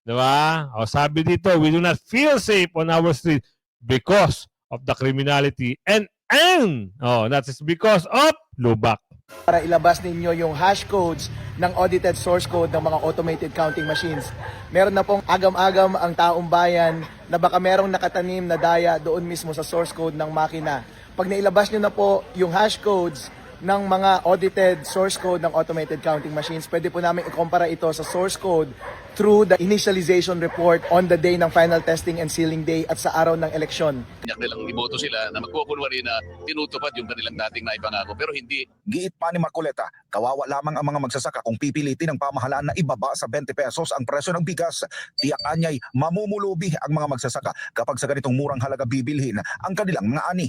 Di ba? O sabi dito, we do not feel safe on our street because of the criminality and that is because of lubak. Para ilabas ninyo yung hash codes ng audited source code ng mga automated counting machines. Meron na pong agam-agam ang taong bayan na baka merong nakatanim na daya doon mismo sa source code ng makina. Pag nailabas nyo na po yung hash codes ng mga audited source code ng automated counting machines, pwede po namin ikumpara ito sa source code through the initialization report on the day ng final testing and sealing day at sa araw ng eleksyon. Nilang iboto sila na magkukunwari na tinutupad yung kanilang dating naipangako pero hindi. Giit pa ni Marcoleta, kawawa lamang ang mga magsasaka kung pipilitin ng pamahalaan na ibaba sa 20 pesos ang presyo ng bigas. Tiyak anyay mamumulubi ang mga magsasaka kapag sa ganitong murang halaga bibilhin ang kanilang mga ani.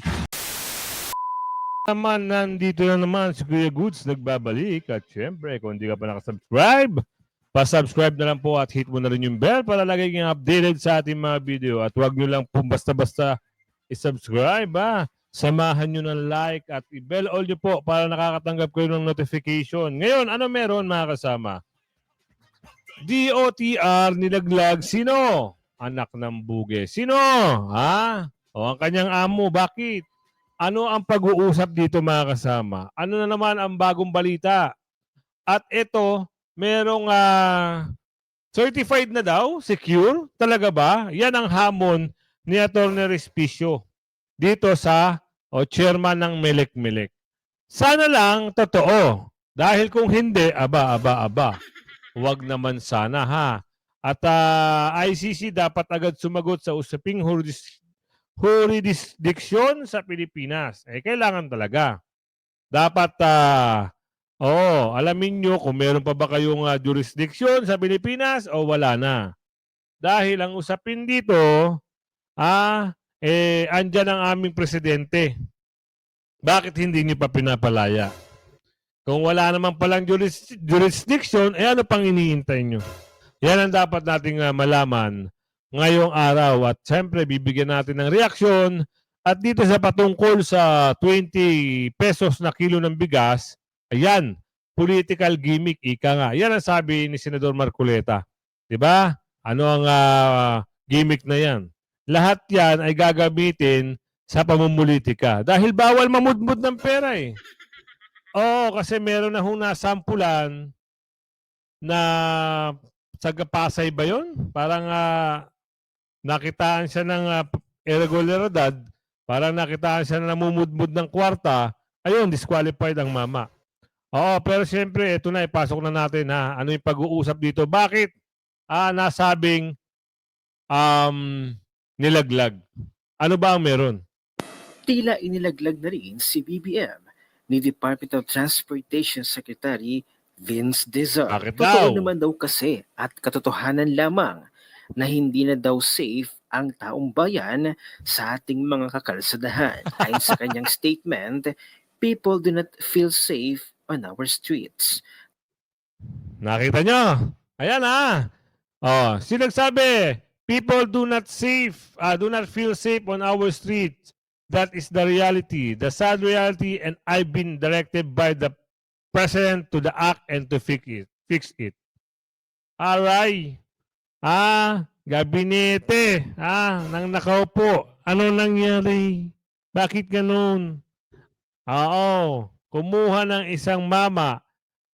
Naman, nandito na naman si Kuya Goods nagbabalik at syempre kung hindi ka pa nakasubscribe, pa-subscribe na lang po at hit mo na rin yung bell para lagi kang updated sa ating mga video at huwag nyo lang po basta-basta i-subscribe samahan nyo ng like at i-bell all nyo po para nakakatanggap kayo ng notification. Ngayon, ano meron mga kasama? DOTR nilaglag sino? Anak ng buge. Sino? O ang kanyang amo, bakit? Ano ang pag-uusap dito mga kasama? Ano na naman ang bagong balita? At ito, merong certified na daw, secure? Talaga ba? Yan ang hamon ni Atty. Respicio dito sa chairman ng Melek-Melek. Sana lang totoo. Dahil kung hindi, aba. Huwag naman sana At ICC dapat agad sumagot sa usaping jurisdiction sa Pilipinas. Kailangan talaga. Dapat, alamin nyo kung meron pa ba kayong jurisdiction sa Pilipinas o wala na. Dahil ang usapin dito, andyan ang aming presidente. Bakit hindi nyo pa pinapalaya? Kung wala naman palang jurisdiction, ano pang iniintay nyo? Yan ang dapat nating malaman ngayong araw at siyempre bibigyan natin ng reaksyon at dito sa patungkol sa 20 pesos na kilo ng bigas, ayan, political gimmick, ika nga. Yan ang sabi ni Senador Marcoleta. Diba? Ano ang gimmick na yan? Lahat yan ay gagamitin sa pamumulitika dahil bawal mamudmud ng pera Oo, kasi meron na hong nasampulan na sa Pasay ba yun? Parang nakitaan siya ng irregularidad, parang nakitaan siya na namumudmud ng kwarta, ayun, disqualified ang mama. Oo, pero siyempre, ito na, ipasok na natin ano yung pag-uusap dito. Bakit nasabing nilaglag? Ano ba ang meron? Tila inilaglag na rin si BBM ni Department of Transportation Secretary Vince Dizon. Totoo naman daw kasi at katotohanan lamang na hindi na daw safe ang taong bayan sa ating mga kakalsadahan. Ayon sa kanyang statement, people do not feel safe on our streets. Nakita nyo? Ayan sino nagsabi? People do not feel safe on our streets. That is the reality, the sad reality, and I've been directed by the President to the act and to fix it. Alright. Gabinete, nang nakaupo. Ano nangyari? Bakit ganun? Kumuha ng isang mama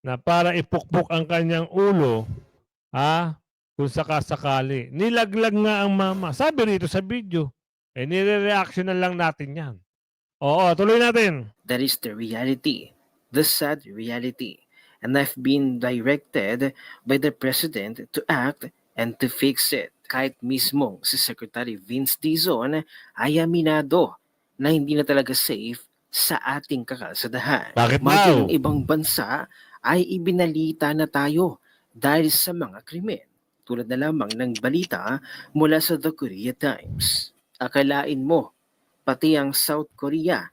na para ipukpok ang kanyang ulo, kung sakasakali. Nilaglag nga ang mama. Sabi rito sa video, nire-reaction na lang natin yan. Oo, tuloy natin. That is the reality, the sad reality. And I've been directed by the President to act and to fix it. Kahit mismo si Secretary Vince Dizon ay aminado na hindi na talaga safe sa ating kakalsadahan. Bakit Maging ibang bansa ay ibinalita na tayo dahil sa mga krimen. Tulad na lamang ng balita mula sa The Korea Times. Akalain mo, pati ang South Korea,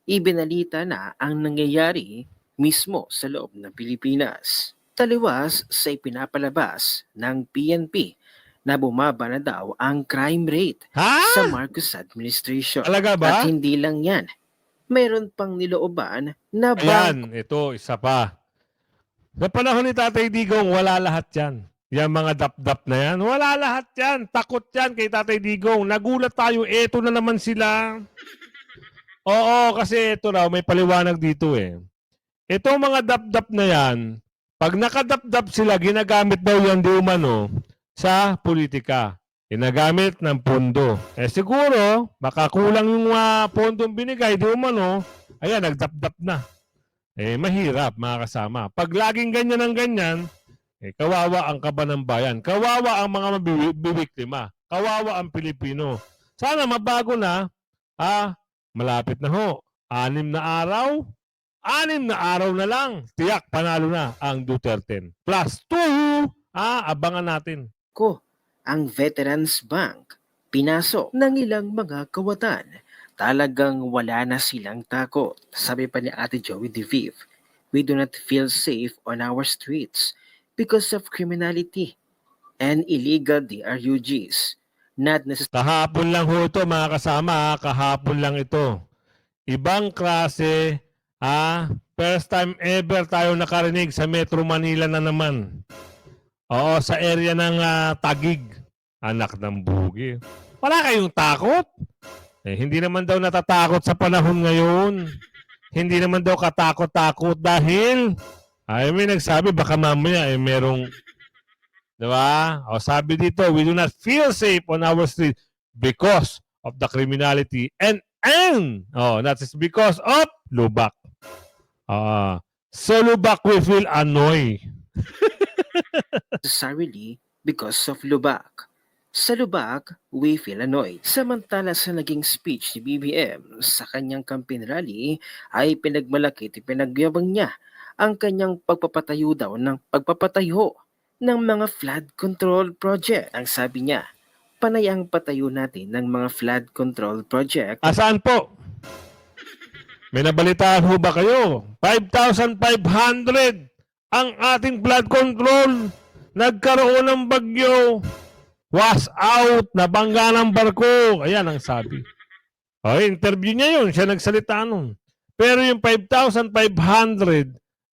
ibinalita na ang nangyayari mismo sa loob ng Pilipinas. Taliwas sa ipinapalabas ng PNP na bumaba na daw ang crime rate sa Marcos administration. Talaga ba? At hindi lang yan. Mayroon pang nilooban na Ayan, ito, isa pa. Sa panahon ni Tatay Digong, wala lahat yan. Yan mga dap-dap na yan. Wala lahat yan. Takot yan kay Tatay Digong. Nagulat tayo. Eto na naman sila. Oo, kasi ito raw, may paliwanag dito eh. Itong mga dap-dap na yan, pag nakadap-dap sila, ginagamit daw yan di umano sa politika. Ginagamit ng pondo. Eh siguro, baka kulang yung pondong binigay, di umano, ayan, nagdap-dap na. Eh mahirap, mga kasama. Pag laging ganyan ang ganyan, eh, kawawa ang kaban ng bayan. Kawawa ang mga mabibiktima. Kawawa ang Pilipino. Sana mabago na. Malapit na ho. 6 na araw. 6 na araw na lang. Tiyak, panalo na ang Duterte. Plus 2. Abangan natin. Ko, ang Veterans Bank, pinasok ng ilang mga kawatan. Talagang wala na silang takot. Sabi pa ni Ate Joey De Vive, we do not feel safe on our streets because of criminality and illegal DRUGs. Not necessarily Kahapon lang ho ito, mga kasama. Kahapon lang ito. Ibang klase. First time ever tayo nakarinig sa Metro Manila na naman. Oo, sa area ng Taguig. Anak ng bugi. Wala kayong takot? Hindi naman daw natatakot sa panahon ngayon. Hindi naman daw katakot-takot dahil may nagsabi baka mamaya merong, diba? O sabi dito, we do not feel safe on our street because of the criminality and that is because of Lubak. So Lubak we feel annoyed. because of Lubak. Sa Lubak, we feel annoyed. Samantala sa naging speech ni BBM sa kanyang campaign rally ay pinagmalaki at pinagyabang niya ang kanyang pagpapatayo ng mga flood control project. Ang sabi niya, panay ang patayo natin ng mga flood control project. Asaan po? May nabalitaan ho ba kayo? 5,500 ang ating flood control. Nagkaroon ng bagyo. Was out. Nabangga ng barko. Ayan ang sabi. Interview niya yun. Siya nagsalita nun. Pero yung 5,500,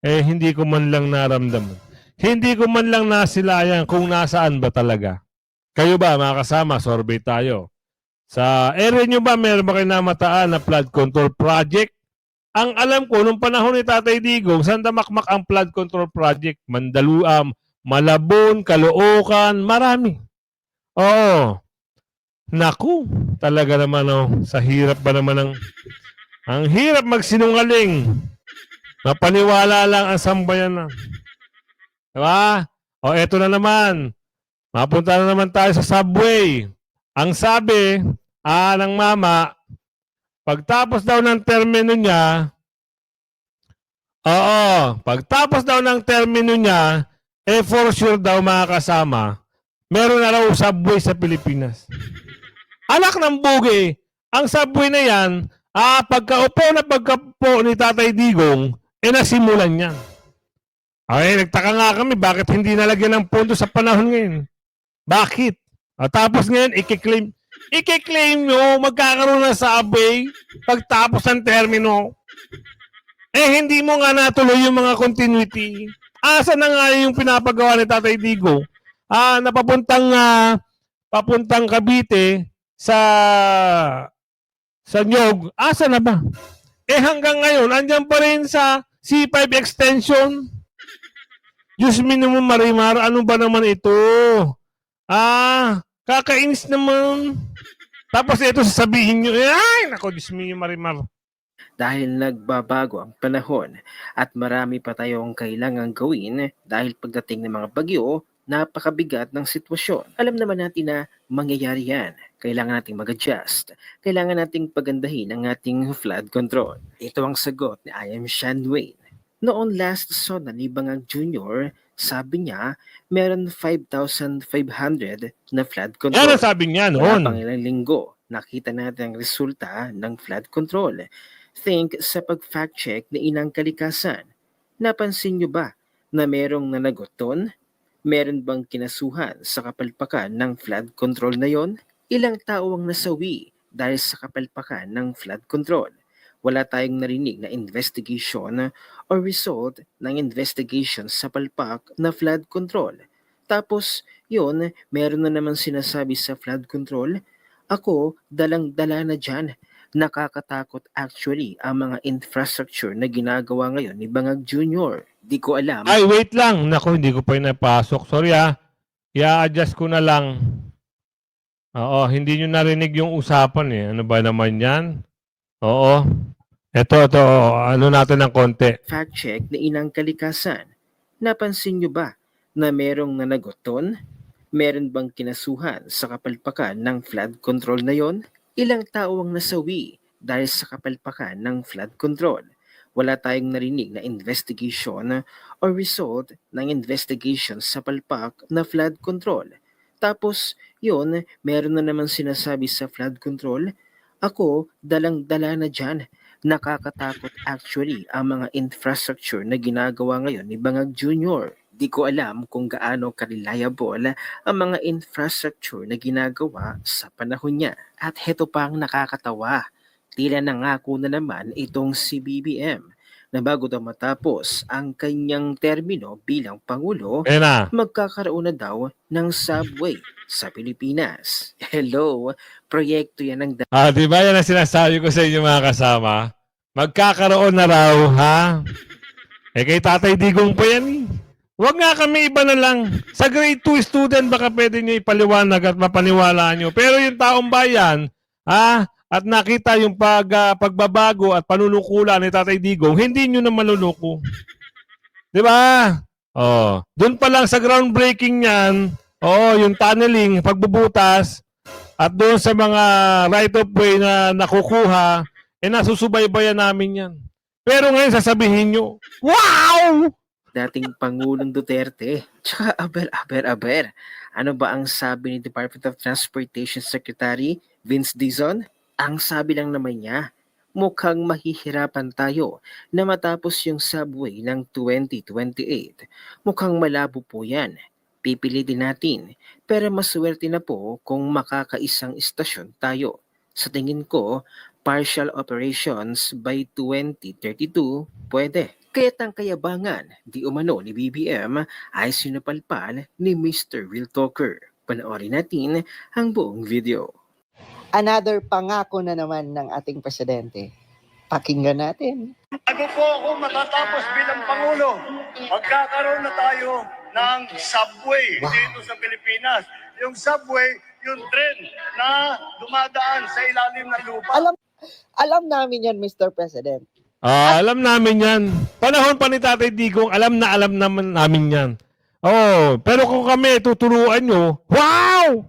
hindi ko man lang naramdaman. Hindi ko man lang nasilayan kung nasaan ba talaga. Kayo ba, mga kasama, survey tayo. Sa area nyo ba, meron ba kayo namataan na flood control project? Ang alam ko, nung panahon ni Tatay Digong, sandamakmak ang flood control project. Mandaluam, Malabon, Caloocan, marami. Oo. Naku, talaga naman sa hirap ba naman ang hirap magsinungaling. Mapaniwala lang ang sambayan na. Diba? Eto na naman. Mapunta na naman tayo sa subway. Ang sabi ng mama, pagtapos daw ng termino niya, pagtapos daw ng termino niya, for sure daw mga kasama, meron na raw subway sa Pilipinas. Anak ng bugi, ang subway na yan, pagkaupo ni Tatay Digong, nasimulan niya. Nagtaka nga kami, bakit hindi nalagyan ng pondo sa panahon ngayon? Bakit? Tapos ngayon, i-claim nyo, magkakaroon ng subway pagtapos ng termino. Hindi mo nga natuloy yung mga continuity. Asa na nga yung pinapagawa ni Tatay Digong? Na papuntang Cavite sa Nyog, asa na ba? Hanggang ngayon, andyan pa rin sa C5 extension. Diyos minimum Marimar, ano ba naman ito? Kakainis naman. Tapos ito sasabihin nyo, nako, Diyos minimum Marimar. Dahil nagbabago ang panahon at marami pa tayong kailangang gawin dahil pagdating ng mga bagyo, napakabigat ng sitwasyon. Alam naman natin na mangyayari yan. Kailangan nating mag-adjust. Kailangan nating pagandahin ang ating flood control. Ito ang sagot ni I.M. Sean Wayne. Noong last SONA ni Bangag Jr., sabi niya, meron 5,500 na flood control. Yan ang sabi niya noon. Wala pang ilang linggo, nakita natin ang resulta ng flood control. Think sa pag-fact check ni Inang Kalikasan. Napansin niyo ba na merong nanagot doon? Meron bang kinasuhan sa kapalpakan ng flood control na yon? Ilang tao ang nasawi dahil sa kapalpakan ng flood control? Wala tayong narinig na investigation or result ng investigation sa palpak na flood control. Tapos, yun, meron na naman sinasabi sa flood control. Ako, dalang-dala na dyan. Nakakatakot actually ang mga infrastructure na ginagawa ngayon ni Bangag Jr. Di ko alam. Ay, wait lang. Naku, hindi ko pa yung napasok. Sorry I-adjust ko na lang. Oo, hindi nyo narinig yung usapan eh. Ano ba naman yan? Oo. Ito. Ano natin ng konti. Fact check na Inang Kalikasan. Napansin nyo ba na merong nanagoton? Meron bang kinasuhan sa kapalpakan ng flood control na yon? Ilang tao ang nasawi dahil sa kapalpakan ng flood control? Wala tayong narinig na investigation or result ng investigation sa palpak na flood control. Tapos, yun, meron na naman sinasabi sa flood control. Ako, dalang-dala na dyan. Nakakatakot actually ang mga infrastructure na ginagawa ngayon ni Bangag Jr. Di ko alam kung gaano ka-reliable ang mga infrastructure na ginagawa sa panahon niya. At heto pa ang nakakatawa. Tila nangako na naman itong si BBM na bago daw matapos ang kanyang termino bilang Pangulo, Ayan na. magkakaroon na daw ng subway sa Pilipinas. Hello, proyekto yan ng Di ba yan ang sinasabi ko sa inyo mga kasama? Magkakaroon na raw, ha? Kay Tatay Digong pa yan eh. Huwag nga kami iba na lang. Sa grade 2 student, baka pwede nyo ipaliwanag at mapaniwala nyo. Pero yung taong bayan, at nakita yung pagbabago at panunukulan ni Tatay Digong, hindi nyo na maluluko. Di ba? Oh, doon pa lang sa groundbreaking niyan, yung tunneling, pagbubutas, at doon sa mga right of way na nakukuha, nasusubaybayan namin yan. Pero ngayon sasabihin nyo, wow! dating Pangulong Duterte. Tsaka aber. Ano ba ang sabi ni Department of Transportation Secretary Vince Dizon? Ang sabi lang naman niya, mukhang mahihirapan tayo na matapos yung subway ng 2028. Mukhang malabo po yan. Pipilitin natin, pero maswerte na po kung makakaisang istasyon tayo. Sa tingin ko, partial operations by 2032 pwede. Kaya't ang kayabangan di umano ni BBM ay sinupalpal ni Mr. Real Talker. Panoorin natin ang buong video. Another pangako na naman ng ating presidente. Pakinggan natin. Bago po ako matatapos bilang Pangulo, magkakaroon na tayo ng subway dito sa Pilipinas. Yung subway, yung tren na dumadaan sa ilalim ng lupa. Alam namin yan, Mr. President. Alam namin yan. Panahon pa ni Tatay Digong, alam naman namin yan. Pero kung kami tuturuan nyo, wow!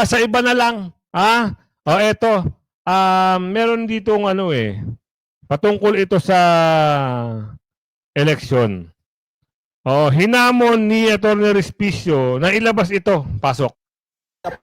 Sa iba na lang. Eto. Meron ditong patungkol ito sa eleksyon. Hinamon ni Atty. Respicio na ilabas ito. Pasok.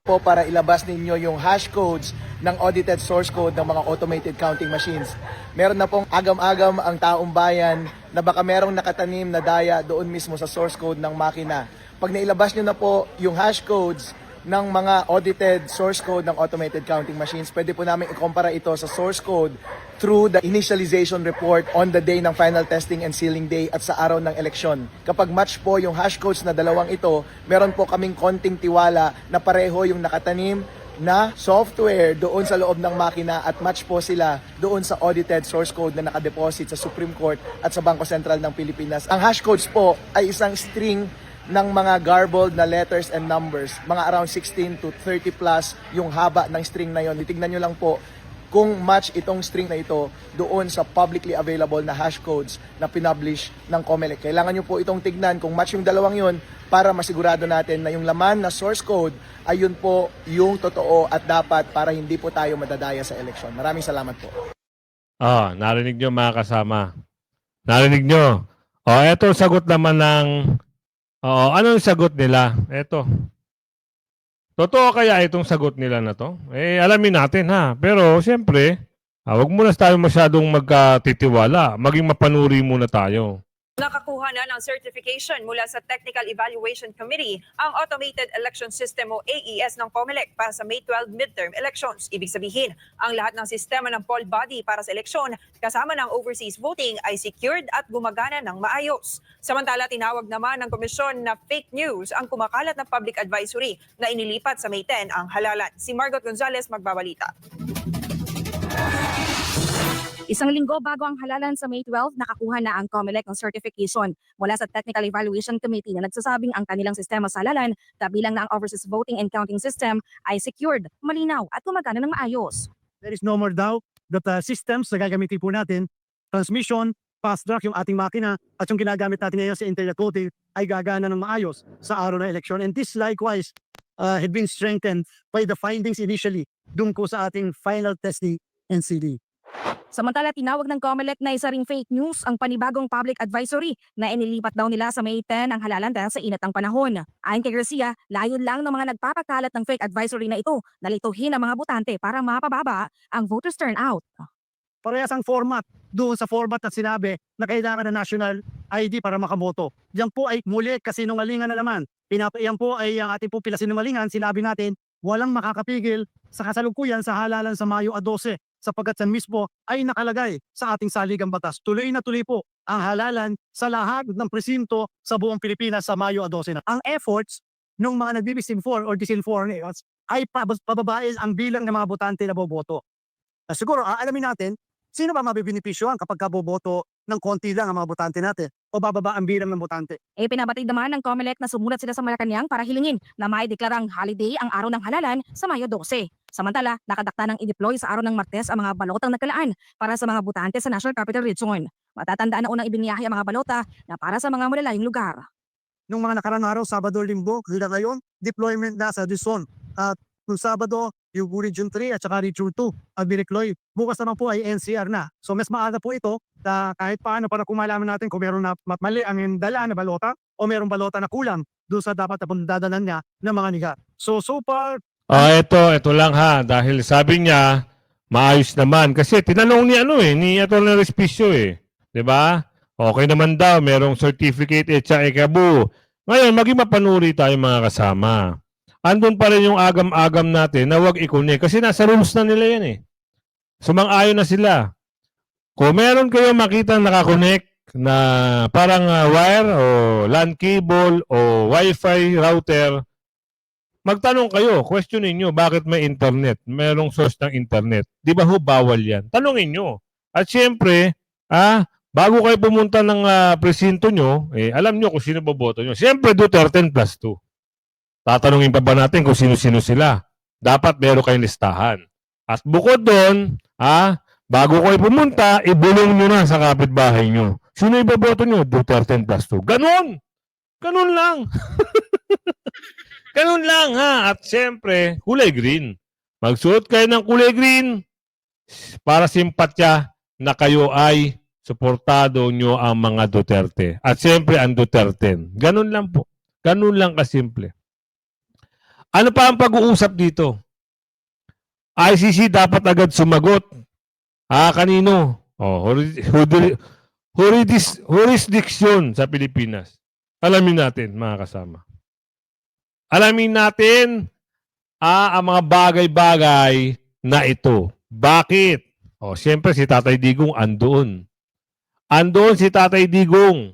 Po para ilabas ninyo yung hash codes ng audited source code ng mga automated counting machines. Meron na pong agam-agam ang taong bayan na baka merong nakatanim na daya doon mismo sa source code ng makina. Pag nailabas nyo na po yung hash codes ng mga audited source code ng automated counting machines, pwede po namin ikumpara ito sa source code through the initialization report on the day ng final testing and sealing day at sa araw ng eleksyon. Kapag match po yung hash codes na dalawang ito, meron po kaming konting tiwala na pareho yung nakatanim na software doon sa loob ng makina at match po sila doon sa audited source code na nakadeposit sa Supreme Court at sa Bangko Sentral ng Pilipinas. Ang hash codes po ay isang string ng mga garbled na letters and numbers. Mga around 16 to 30 plus yung haba ng string na yon. Titignan nyo lang po kung match itong string na ito doon sa publicly available na hash codes na pinublish ng COMELEC. Kailangan nyo po itong tignan kung match yung dalawang yon para masigurado natin na yung laman na source code ay yun po yung totoo at dapat para hindi po tayo madadaya sa eleksyon. Maraming salamat po. Narinig nyo mga kasama. Narinig nyo. Eto sagot naman ng anong sagot nila? Eto. Totoo kaya itong sagot nila na to? Alamin natin ha. Pero siyempre, wag muna tayo masyadong magkatitiwala. Maging mapanuri muna tayo. Nakakuha na ng certification mula sa Technical Evaluation Committee ang Automated Election System o AES ng COMELEC para sa May 12 midterm elections. Ibig sabihin, ang lahat ng sistema ng poll body para sa eleksyon kasama ng overseas voting ay secured at gumagana ng maayos. Samantala, tinawag naman ng komisyon na fake news ang kumakalat na public advisory na inilipat sa May 10 ang halalan. Si Margot Gonzalez magbabalita. Isang linggo bago ang halalan sa May 12, nakakuha na ang COMELEC ng certification mula sa Technical Evaluation Committee na nagsasabing ang kanilang sistema sa halalan, kabilang na ang overseas voting and counting system, ay secured, malinaw at gumagana ng maayos. There is no more doubt that the systems na gagamitin po natin, transmission, fast track yung ating makina at yung ginagamit natin ngayon sa internet voting ay gagana ng maayos sa araw ng eleksyon. And this likewise had been strengthened by the findings initially dun ko sa ating final testing NCD. Samantala, tinawag ng COMELEC na isa ring fake news ang panibagong public advisory na inilipat daw nila sa May 10 ang halalan dahil sa inat ng panahon. Ayon kay Garcia, layon lang ng mga nagpapakalat ng fake advisory na ito na lituhin ang mga botante para mapababa ang voters turnout. Parehas ang format doon sa format na sinabi na kailangan ng national ID para makaboto. Yan po ay muli kasinungalingan na naman. Yan po ay ang ating po pinasinungalingan. Sinabi natin walang makakapigil sa kasalukuyan sa halalan sa Mayo 12 sapagkat yan mismo ay nakalagay sa ating saligang batas. Tuloy na tuloy po ang halalan sa lahat ng presinto sa buong Pilipinas sa Mayo 12. Ang efforts ng mga nagbibisinform or disinform ay pababain ang bilang ng mga botante na boboto. Siguro aalamin natin sino ba mabibinipisyohan kapag boboto ng konti lang ang mga botante natin o bababa ang bilang ng botante. Pinabatid naman ng COMELEC na sumulat sila sa Malacanang para hilingin na maideklarang holiday ang araw ng halalan sa Mayo 12. Samantala, nakadakta ng i-deploy sa araw ng Martes ang mga balotang nagkalaan para sa mga botante sa National Capital Region. Matatandaan na unang ibiniyahe ang mga balota na para sa mga malalayong lugar. Nung mga nakarang araw, Sabado, Linggo, hanggang ngayon, deployment na sa Luzon. At nung Sabado, yung Region 3 at saka Region 2 at dineploy. Bukas naman po ay NCR na. So mas maaga po ito na kahit paano para kung malaman natin kung meron na mali ang dala na balota o merong balota na kulang doon sa dapat na dadalan niya ng mga niga. So far, ito lang ha. Dahil sabi niya, maayos naman. Kasi tinanong ni Atty. Respicio eh. 'Di ba? Okay naman daw, merong certificate ikabu. Ngayon, maging mapanuri tayo mga kasama. Andun pa rin yung agam-agam natin na wag i-connect. Kasi nasa rules na nila yan eh. Sumang-ayon na sila. Kung meron kayo makita nakakonect na parang wire o LAN cable o Wi-Fi router, magtanong kayo, questionin nyo, bakit may internet? Merong source ng internet. Di ba ho, bawal yan? Tanungin nyo. At syempre, bago kayo pumunta ng presinto nyo, alam nyo kung sino boboto nyo. Syempre, Duterte plus 2. Tatanungin pa ba natin kung sino-sino sila? Dapat meron kayong listahan. At bukod doon, bago kayo pumunta, ibulong nyo na sa kapitbahay nyo. Sino iboboto nyo? Duterte plus 2. Ganon! Ganon lang. Ganun lang ha. At siyempre, kulay green. Magsuot kayo ng kulay green para simpatya na kayo ay suportado nyo ang mga Duterte. At siyempre, ang Duterte. Ganun lang po. Ganun lang kasimple. Ano pa ang pag-uusap dito? ICC dapat agad sumagot. Kanino? Jurisdiction sa Pilipinas. Alamin natin, mga kasama. Alamin natin ang mga bagay-bagay na ito. Bakit? Siyempre si Tatay Digong andoon. Andoon si Tatay Digong.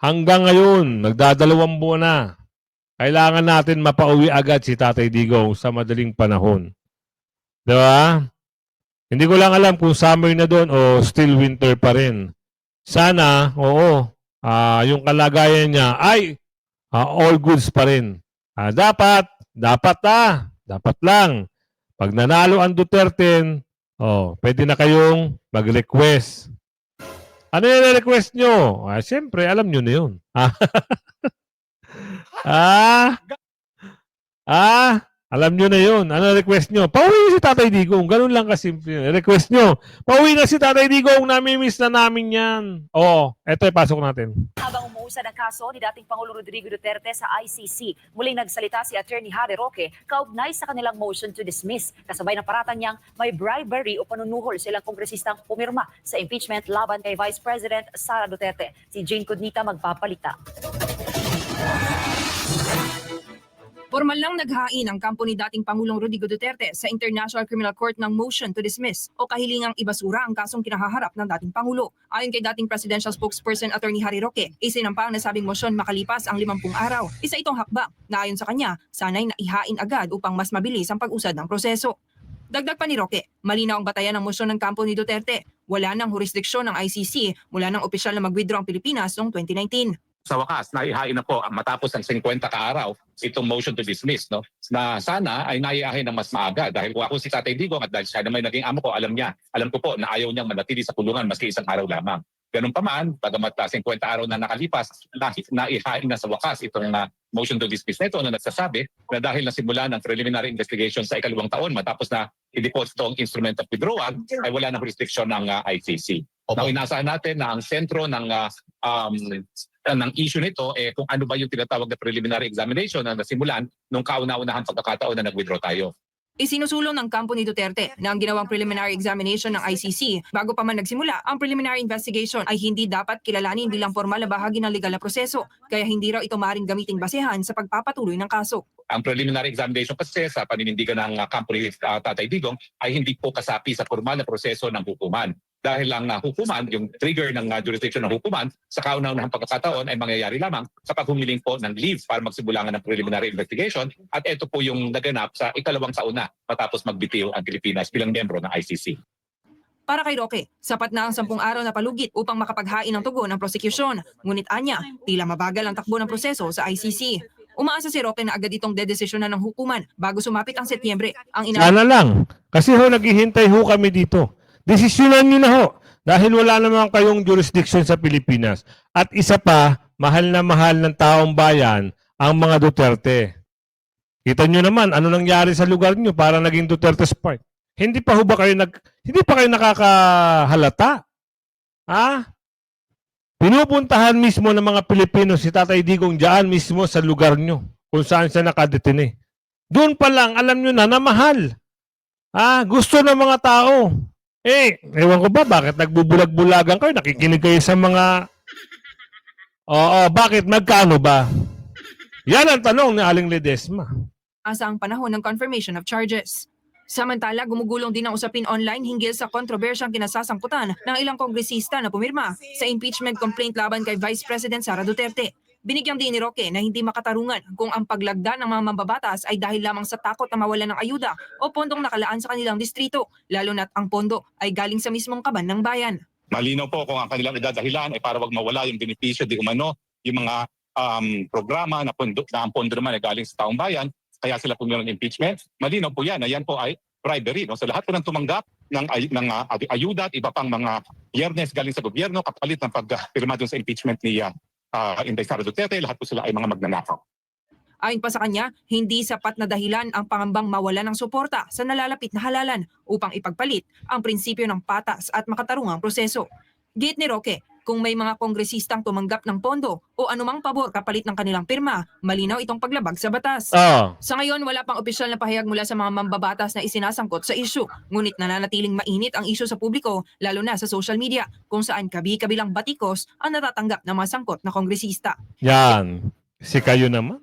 Hanggang ngayon, nagdadalawang buwan na. Kailangan natin mapauwi agad si Tatay Digong sa madaling panahon. Diba? Hindi ko lang alam kung summer na doon o still winter pa rin. Sana, yung kalagayan niya ay all goods pa rin. Dapat lang. Pag nanalo ang Duterte, pwede na kayong mag-request. Ano yung request nyo? Siyempre, alam nyo na yun. Alam nyo na yun. Ano request nyo? Pauwi si Tatay Digong. Ganun lang kasimple. Request nyo. Pauwi na si Tatay Digong. Nami-miss na namin yan. Eto, pasok natin. Habang pag-uusad ng kaso ni dating Pangulo Rodrigo Duterte sa ICC. Muling nagsalita si Attorney Harry Roque kaugnay sa kanilang motion to dismiss. Kasabay ng paratang niyang may bribery o panunuhol silang kongresistang pumirma sa impeachment laban kay Vice President Sara Duterte. Si Jane Cudnita magpapalita. Formal lang naghain ang kampo ni dating Pangulong Rodrigo Duterte sa International Criminal Court ng motion to dismiss o kahilingang ibasura ang kasong kinahaharap ng dating Pangulo. Ayon kay dating Presidential Spokesperson Attorney Harry Roque, isinampa ang nasabing motion makalipas ang 50 araw. Isa itong hakbang na ayon sa kanya, sanay na ihain agad upang mas mabilis ang pag-usad ng proseso. Dagdag pa ni Roque, malinaw ang batayan ng motion ng kampo ni Duterte. Wala nang jurisdiksyon ng ICC mula nang opisyal na mag-withdraw ang Pilipinas noong 2019. Sa wakas, naihain na po matapos ang 50 kaaraw itong motion to dismiss, no? Na sana ay naihain na mas maaga dahil kung ako si Tatay Digong at dahil siya naman naging amo ko, alam ko po na ayaw niyang manatili sa kulungan maski isang araw lamang. Ganun pa man, bagamat 50 araw na nakalipas, naihain na sa wakas itong motion to dismiss na ito na nagsasabi na dahil nasimula ng preliminary investigation sa ikalawang taon matapos na i-deposito ang instrument of withdrawal ay wala na jurisdiction ng ICC. Now, inaasahan natin na ang sentro ng issue nito kung ano ba yung tinatawag na preliminary examination na nasimulan nung kauna-unahang pagkakataon na nag-withdraw tayo. Isinusulong ng kampo ni Duterte na ang ginawang preliminary examination ng ICC bago pa man nagsimula ang preliminary investigation ay hindi dapat kilalanin bilang formal na bahagi ng legal na proseso, kaya hindi raw ito maaaring gamiting basehan sa pagpapatuloy ng kaso. Ang preliminary examination kasi sa paninindigan ng kampo ni Tatay Digong ay hindi po kasapi sa formal na proseso ng hukuman. Dahil lang hukuman, yung trigger ng jurisdiction ng hukuman sa kauna-unahang pagkakataon ay mangyayari lamang sa paghumiling po ng leave para magsimulangan ng preliminary investigation at ito po yung naganap sa ikalawang taon na matapos magbitiw ang Pilipinas bilang miyembro ng ICC. Para kay Roque, sapat na ang 10 araw na palugit upang makapaghain ng tugon ng prosecution. Ngunit anya, tila mabagal ang takbo ng proseso sa ICC. Umaasa si Roque na agad itong dedesisyonan ng hukuman bago sumapit ang Setyembre. Sana lang. Kasi naghihintay kami dito. Desisyonan nyo na dahil wala naman kayong jurisdiction sa Pilipinas. At isa pa, mahal na mahal ng taong bayan ang mga Duterte. Kita nyo naman ano nangyari sa lugar nyo para naging Duterte's Park. Hindi pa kayo nakakahalata? Ha? Pinupuntahan mismo ng mga Pilipino si Tatay Digong diyan mismo sa lugar nyo kung saan siya nakadetine. Doon pa lang alam nyo na mahal. Gusto ng mga tao. Ewan ko ba, bakit nagbubulag-bulagan kayo? Nakikinig kayo sa mga... bakit? Magkano ba? Yan ang tanong ni Aling Ledesma. Asa ang panahon ng confirmation of charges. Samantala, gumugulong din ang usapin online hinggil sa kontrobersyang kinasasangkutan ng ilang kongresista na pumirma sa impeachment complaint laban kay Vice President Sara Duterte. Binigyang din ni Roque na hindi makatarungan kung ang paglagda ng mga mambabatas ay dahil lamang sa takot na mawalan ng ayuda o pondong nakalaan sa kanilang distrito, lalo na't ang pondo ay galing sa mismong kaban ng bayan. Malinaw po kung ang kanilang idadahilan ay para wag mawala yung benepisyo di umano, yung mga programa na ang pondo naman ay galing sa taong bayan, kaya sila pumirma ng impeachment. Malinaw po yan na yan po ay bribery. No? So lahat po ng tumanggap ng ayuda at iba pang mga biyernes galing sa gobyerno kapalit ng pagpirma dun sa impeachment ni Inday Sara Duterte, lahat po sila ay mga magnanakaw. Ayon pa sa kanya, hindi sapat na dahilan ang pangambang mawalan ng suporta sa nalalapit na halalan upang ipagpalit ang prinsipyo ng patas at makatarungang proseso. Gate ni Roque, kung may mga kongresistang tumanggap ng pondo o anumang pabor kapalit ng kanilang pirma, malinaw itong paglabag sa batas. Sa ngayon, wala pang opisyal na pahayag mula sa mga mambabatas na isinasangkot sa issue. Ngunit nananatiling mainit ang issue sa publiko, lalo na sa social media, kung saan kabi-kabilang batikos ang natatanggap ng mga sangkot na kongresista. Yan. Si kayo naman.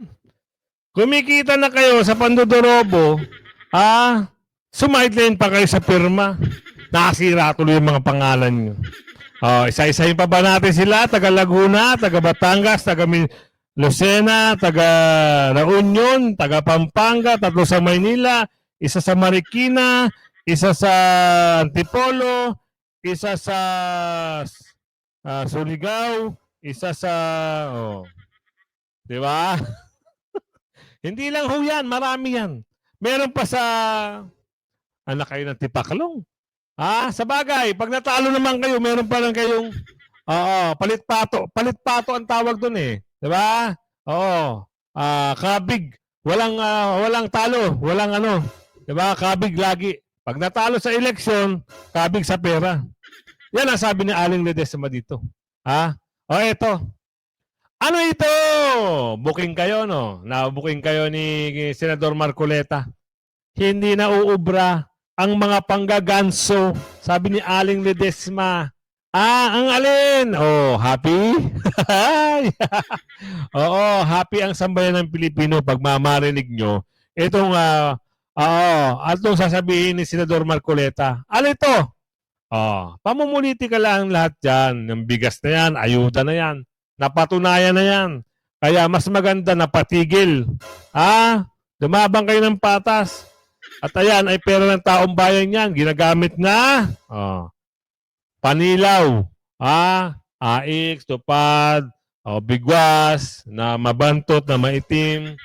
Kumikita na kayo sa pandodorobo, sumideline pa kayo sa pirma. Nakasira tuloy yung mga pangalan nyo. Isa-isahin pa ba natin sila? Taga Laguna, taga Batangas, taga Lucena, taga La Union, taga Pampanga, 3 sa Maynila, isa sa Marikina, isa sa Antipolo, isa sa Surigao, isa sa... Di ba? Hindi lang yan, marami yan. Meron pa sa anak kayo ng Tipaklong. Sa bagay, pag natalo naman kayo, meron pa lang kayong palit-pato. Palit-pato ang tawag doon eh. 'Di ba? Kabig. Walang talo, walang 'di ba? Kabig lagi. Pag natalo sa eleksyon, kabig sa pera. Yan ang sabi ni Aling Ledesma dito. Eto. Ano ito? Booking kayo, no? Na-booking kayo ni Senador Marcoleta. Hindi na uubra ang mga panggaganso. Sabi ni Aling Ledesma. Ang alin? Oh, happy? Oo, happy ang sambayan ng Pilipino pag mamarinig nyo. Itong, atong sasabihin ni Senador Marcoleta. Ano ito? Pamumulitika lang lahat dyan. Ng bigas na yan, ayuda na yan. Napatunayan na yan. Kaya mas maganda na patigil. Dumabang kayo ng patas. At ayan, ay pera ng taong bayan yan. Ginagamit na. Panilaw. AX, tupad, bigwas, na mabantot, na maitim.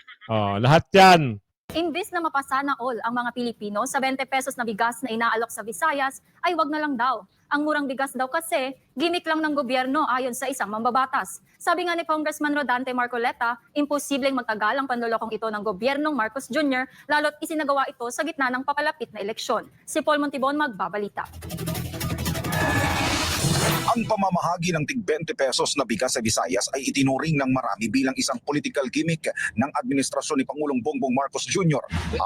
Lahat yan. Imbis na mapasana all ang mga Pilipino sa 20 pesos na bigas na inaalok sa Visayas, ay wag na lang daw. Ang murang bigas daw kasi, gimmick lang ng gobyerno ayon sa isang mambabatas. Sabi nga ni Congressman Rodante Marcoleta, imposibleng magtagal ang panlolokong ito ng gobyernong Marcos Jr. lalo't isinagawa ito sa gitna ng papalapit na eleksyon. Si Paul Montibon magbabalita. Ang pamamahagi ng tig 20 pesos na bigas sa Visayas ay itinuring ng marami bilang isang political gimmick ng administrasyon ni Pangulong Bongbong Marcos Jr.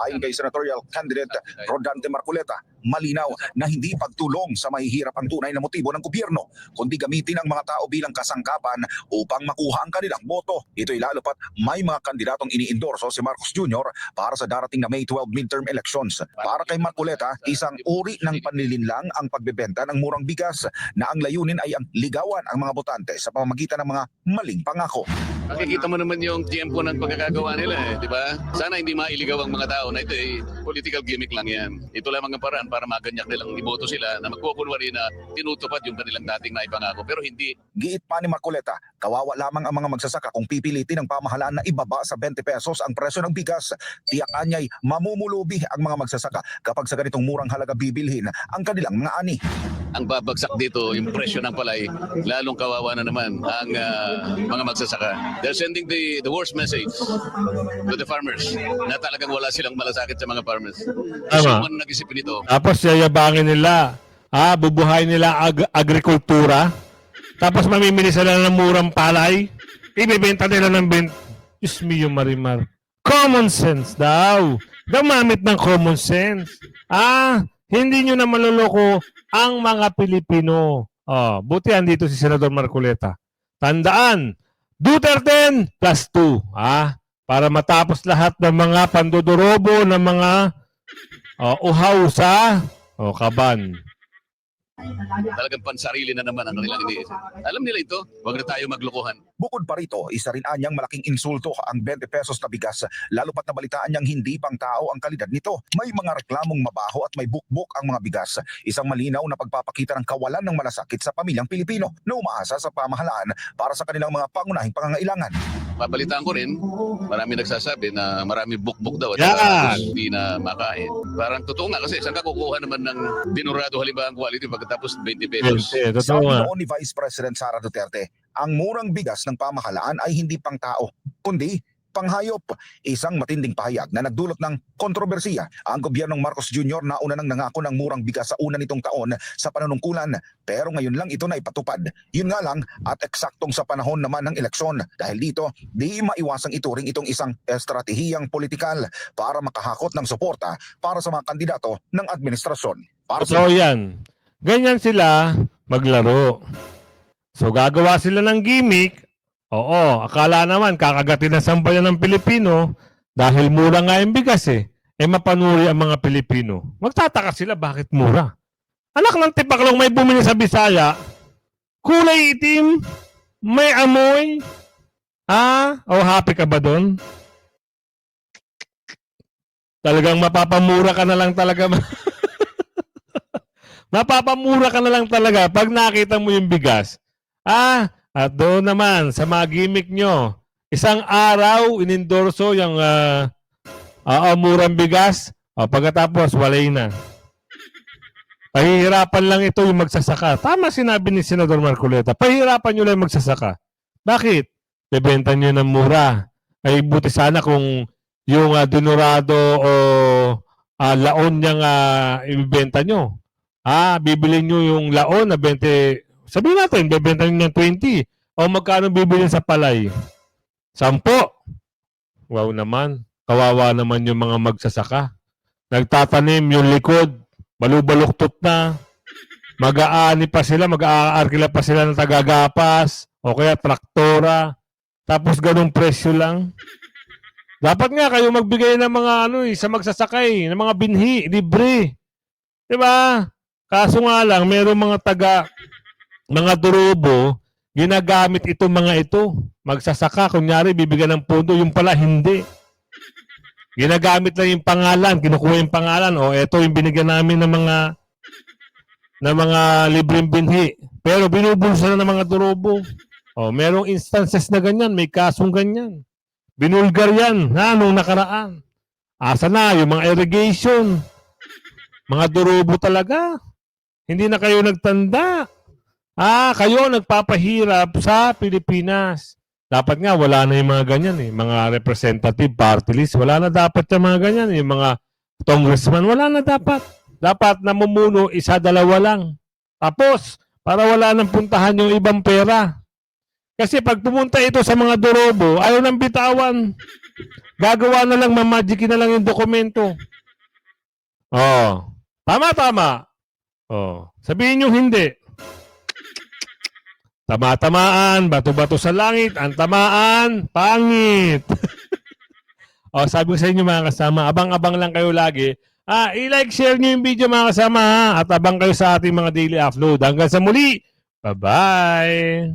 Ayon kay senatorial candidate Rodante Marcoleta, malinaw na hindi pagtulong sa mahihirap ang tunay na motibo ng gobyerno, kundi gamitin ang mga tao bilang kasangkapan upang makuha ang kanilang boto. Ito'y lalo pat may mga kandidatong iniendorso si Marcos Jr. para sa darating na May 12 midterm elections. Para kay Marcoleta, isang uri ng panlilinlang ang pagbebenta ng murang bigas na ang layunin ay ang ligawan ang mga botante sa pamamagitan ng mga maling pangako. Makikita mo naman yung tiempo ng pagkakagawa nila, di ba? Sana hindi mailigaw ang mga tao na ito ay political gimmick lang yan. Ito lamang ang paraan para maganyak nilang iboto sila na magkukunwari na tinutupad yung kanilang dating naipangako. Pero hindi. Giit pa ni Marcoleta, kawawa lamang ang mga magsasaka kung pipilitin ng pamahalaan na ibaba sa 20 pesos ang presyo ng bigas. Tiyakan niya'y mamumulubi ang mga magsasaka kapag sa ganitong murang halaga bibilhin ang kanilang mga ani. Ang babagsak dito, yung presyo ng palay, lalong kawawa na naman ang mga magsasaka. They're sending the worst message to the farmers na talagang wala silang malasakit sa mga farmers. Tama. So, nag-isipin ito. Tapos yayabangin nila. Bubuhay nila agrikultura. Tapos mamimili sila ng murang palay. Ibibenta nila ng Diyos mio, Marimar. Common sense daw. Gamamit ng common sense. Hindi nyo na maloloko ang mga Pilipino. Buti andito si Senador Marcoleta. Tandaan, Duterte plus 2. Para matapos lahat ng mga pandodorobo ng mga uhaw sa kaban. Talagang pansarili na naman ang kanilang iniisip. Alam nila ito, huwag na tayo maglokohan. Bukod pa rito, isa rin anyang malaking insulto ang 20 pesos na bigas, lalo pat nabalitaan niyang hindi pang tao ang kalidad nito. May mga reklamong mabaho at may bukbok ang mga bigas. Isang malinaw na pagpapakita ng kawalan ng malasakit sa pamilyang Pilipino na umaasa sa pamahalaan para sa kanilang mga pangunahing pangangailangan. Babalitaan ko rin, marami nagsasabi na marami bukbok daw at hindi na makain. Parang totoo nga kasi saan ka kukuha naman ng dinurado halimbawa ang quality pagkatapos 20 pesos. Totoo Sabi nga. noon ni Vice President Sara Duterte, ang murang bigas ng pamahalaan ay hindi pang tao, kundi panghayop. Isang matinding pahayag na nagdulot ng kontrobersiya. Ang gobyernong Marcos Jr. nauna nang nangako ng murang bigas sa una nitong taon sa panunungkulan, pero ngayon lang ito na ipatupad. Yun nga lang, at eksaktong sa panahon naman ng eleksyon. Dahil dito, di maiwasang ituring itong isang estratehiyang politikal para makahakot ng suporta para sa mga kandidato ng administrasyon. Para sa So yan. Ganyan sila maglaro. So gagawa sila ng gimmick. Oo, akala naman kakagatin na sambayan ng Pilipino dahil mura nga yung bigas mapanuri ang mga Pilipino. Magtataka sila bakit mura. Anak ng tipaklong may bumili sa Bisaya, kulay itim, may amoy. Happy ka ba doon? Talagang mapapamura ka na lang talaga. Mapapamura ka na lang talaga pag nakita mo yung bigas. At doon naman sa mga gimmick nyo, isang araw inendorso yung murang bigas, pagkatapos walay na. Pahihirapan lang ito yung magsasaka. Tama sinabi ni Senador Marcoleta, pahihirapan nyo lang yung magsasaka. Bakit? Bebenta nyo ng mura. Ay buti sana kung yung dinurado o laon niyang ibibenta nyo. Bibili nyo yung laon na 20, sabihin natin, bebenta nyo ng 20. O magkano bibilin sa palay? 10. Wow naman. Kawawa naman yung mga magsasaka. Nagtatanim yung likod. Balubaluktot na. Mag-aani pa sila, mag-aarkila pa sila ng tagagapas. O kaya traktora. Tapos ganung presyo lang. Dapat nga kayo magbigay ng mga sa magsasakay, ng mga binhi, libre. 'Di ba? Kaso nga lang, merong mga durobo, ginagamit itong mga ito. Magsasaka, kunyari, bibigyan ng pondo, yung pala hindi. Ginagamit lang yung pangalan, kinukuha yung pangalan, o eto yung binigyan namin ng mga libreng binhi. Pero binubulsa na ng mga durobo. O, merong instances na ganyan, may kasong ganyan. Binulgar yan, nung nakaraan. Asa na, yung mga irrigation. Mga durobo talaga. Hindi na kayo nagtanda. Kayo nagpapahirap sa Pilipinas. Dapat nga, wala na yung mga ganyan eh. Mga representative party list, wala na dapat yung mga ganyan. Yung mga congressman, wala na dapat. Dapat namumuno, 1-2 lang. Tapos, para wala nang puntahan yung ibang pera. Kasi pag pumunta ito sa mga durobo, ayaw nang bitawan. Gagawa na lang, mamagikin na lang yung dokumento. Oh, tama. Oh, sabihin nyo hindi. Tama-tamaan, bato-bato sa langit, ang tamaan, pangit. Oh, sabi ko sa inyo mga kasama, abang-abang lang kayo lagi. I-like, share nyo yung video mga kasama ha? At abang kayo sa ating mga daily upload. Hanggang sa muli, bye-bye!